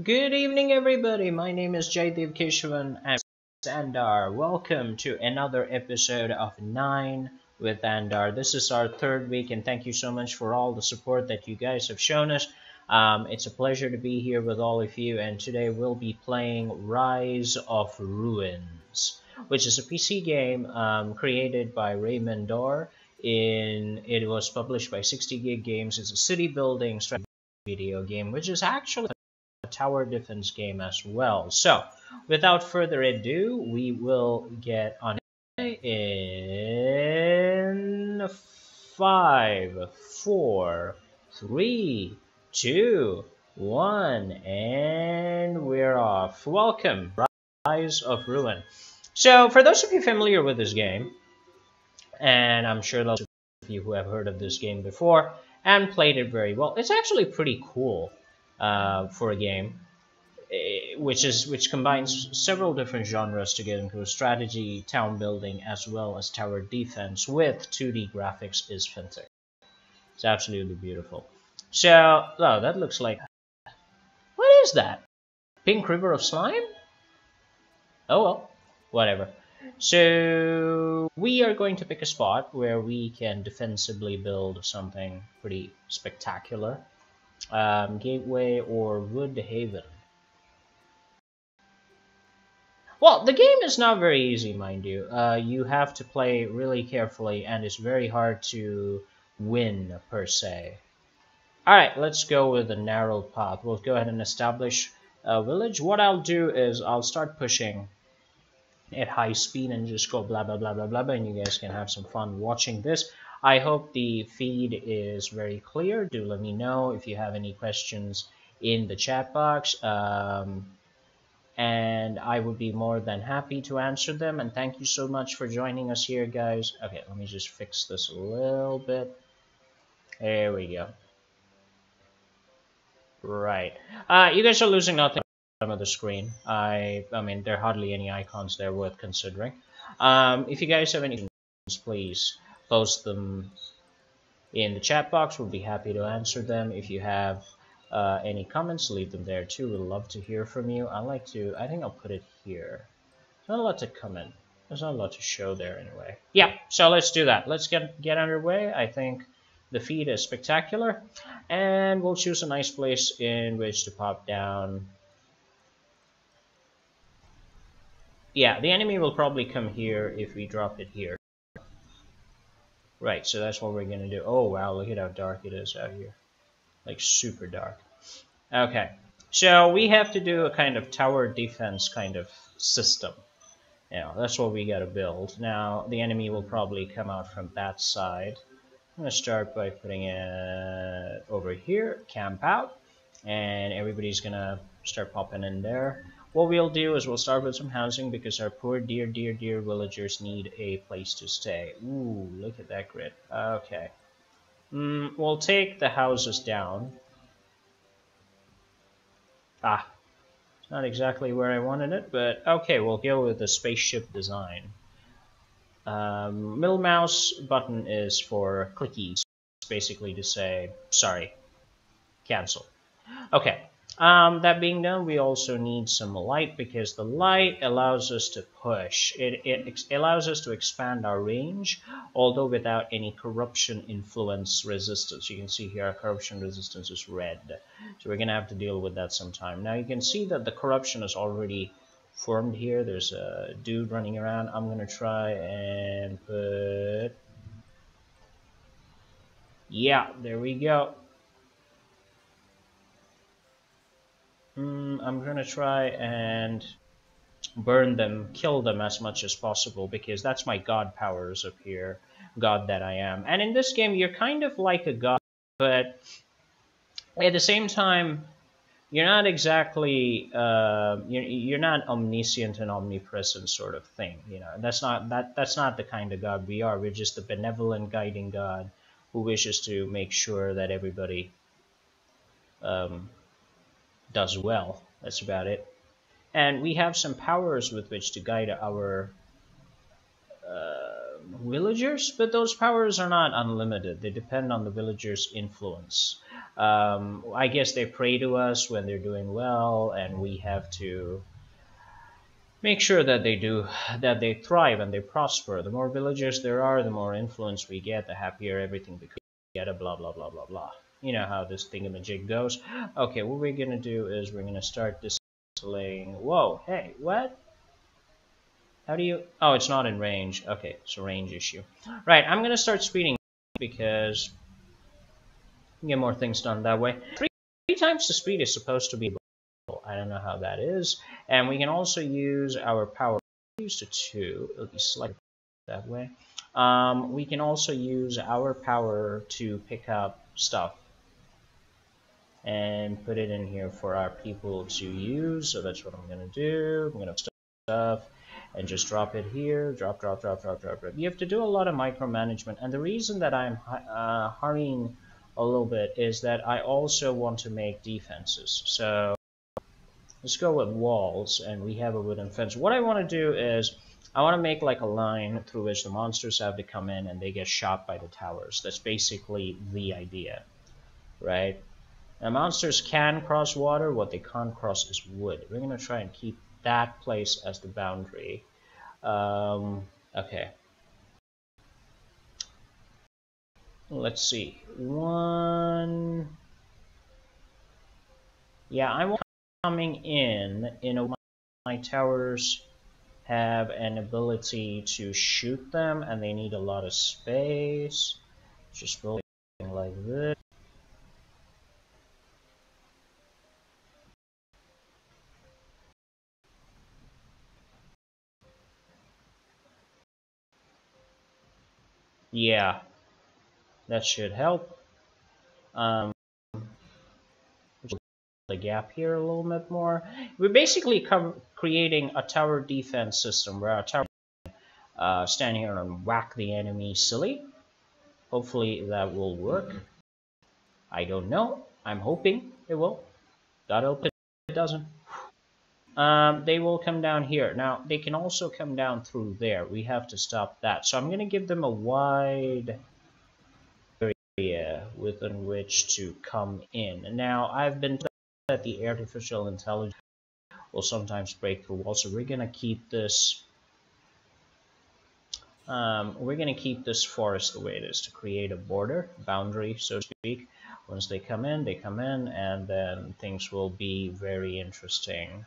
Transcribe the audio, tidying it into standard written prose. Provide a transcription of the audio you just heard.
Good evening, everybody. My name is Jaidev Keshavan and Andar. Welcome to another episode of Nine with Andar. This is our third week, and thank you so much for all the support that you guys have shown us. It's a pleasure to be here with all of you, and today we'll be playing Rise of Ruins, which is a PC game created by Raymond Dorr. It was published by 60 Gig Games. It's a city building strategy video game, which is actually tower defense game as well. So, without further ado, we will get on in 5, 4, 3, 2, 1, and we're off. Welcome, Rise of Ruin. So, for those of you familiar with this game, and I'm sure those of you who have heard of this game before and played it very well, it's actually pretty cool. For a game which combines several different genres together, including strategy, town building, as well as tower defense with 2D graphics, is fantastic. It's absolutely beautiful. So, oh, that looks like... What is that? Pink River of Slime? Oh well, whatever. So, we are going to pick a spot where we can defensively build something pretty spectacular. Gateway or Woodhaven. Well, the game is not very easy, mind you. You have to play really carefully, and it's very hard to win, per se. Alright, let's go with a narrow path. We'll go ahead and establish a village. What I'll do is I'll start pushing at high speed and just go blah blah blah blah blah, and you guys can have some fun watching this. I hope the feed is very clear. Do let me know if you have any questions in the chat box, and I would be more than happy to answer them. And thank you so much for joining us here, guys. Okay, let me just fix this a little bit. There we go. Right. You guys are losing nothing of the screen. I mean, there are hardly any icons there worth considering. If you guys have any questions, please post them in the chat box. We'll be happy to answer them. If you have any comments, leave them there too. We'd love to hear from you. I think I'll put it here. There's not a lot to comment. There's not a lot to show there anyway. Yeah, so let's do that. Let's get underway. I think the feed is spectacular, and we'll choose a nice place in which to pop down. Yeah, the enemy will probably come here if we drop it here. Right, so that's what we're gonna do. Oh wow, look at how dark it is out here. Like super dark. Okay, so we have to do a kind of tower defense kind of system. That's what we gotta build. Now, the enemy will probably come out from that side. I'm gonna start by putting it over here, camp out, and everybody's gonna start popping in there. What we'll do is we'll start with some housing because our poor dear villagers need a place to stay. Ooh, look at that grid. Okay. We'll take the houses down. It's not exactly where I wanted it, but okay, we'll go with the spaceship design. Middle mouse button is for clickies, basically to say, sorry, cancel. Okay. That being done, we also need some light because the light allows us to push. It allows us to expand our range, although without any corruption influence resistance. You can see here our corruption resistance is red. So we're going to have to deal with that sometime. Now you can see that the corruption is already formed here. There's a dude running around. I'm going to try and put... Yeah, there we go. I'm gonna try and burn them, kill them as much as possible, because that's my god powers up here, god that I am. And in this game, you're kind of like a god, but at the same time, you're not exactly, you're not omniscient and omnipresent sort of thing. That's not the kind of god we are. We're just a benevolent, guiding god who wishes to make sure that everybody does well. That's about it. And we have some powers with which to guide our villagers, but those powers are not unlimited. They depend on the villagers' influence. I guess they pray to us when they're doing well, and we have to make sure that they thrive and they prosper. The more villagers there are, the more influence we get, the happier everything becomes. Get a blah blah blah blah blah. You know how this thingamajig goes. Okay, what we're gonna do is we're gonna start distilling. Whoa, hey, what? How do you? Oh, it's not in range. Okay, it's a range issue. Right, I'm gonna start speeding because you get more things done that way. Three times the speed is supposed to be. I don't know how that is. And we can also use our power. Use to 2. It'll be slightly that way. We can also use our power to pick up stuff and put it in here for our people to use. So that's what I'm gonna do. I'm gonna stuff and just drop it here. Drop. You have to do a lot of micromanagement, and the reason that I'm hurrying a little bit is that I also want to make defenses. So let's go with walls, and we have a wooden fence. What I want to do is I want to make like a line through which the monsters have to come in and they get shot by the towers. That's basically the idea, right? Now monsters can cross water. What they can't cross is wood. We're going to try and keep that place as the boundary. Okay. Let's see. One. Yeah, I'm coming in a way my towers have an ability to shoot them, and they need a lot of space. Just building like this. Yeah, that should help. The gap here a little bit more. We're basically creating a tower defense system where our tower stand here and whack the enemy silly. Hopefully that will work. I don't know. I'm hoping it will. God help it doesn't. They will come down here. Now, they can also come down through there. We have to stop that. So I'm going to give them a wide area within which to come in. Now, I've been told that the artificial intelligence will sometimes break through walls. So we're going to keep this forest the way it is to create a border, boundary, so to speak. Once they come in, and then things will be very interesting.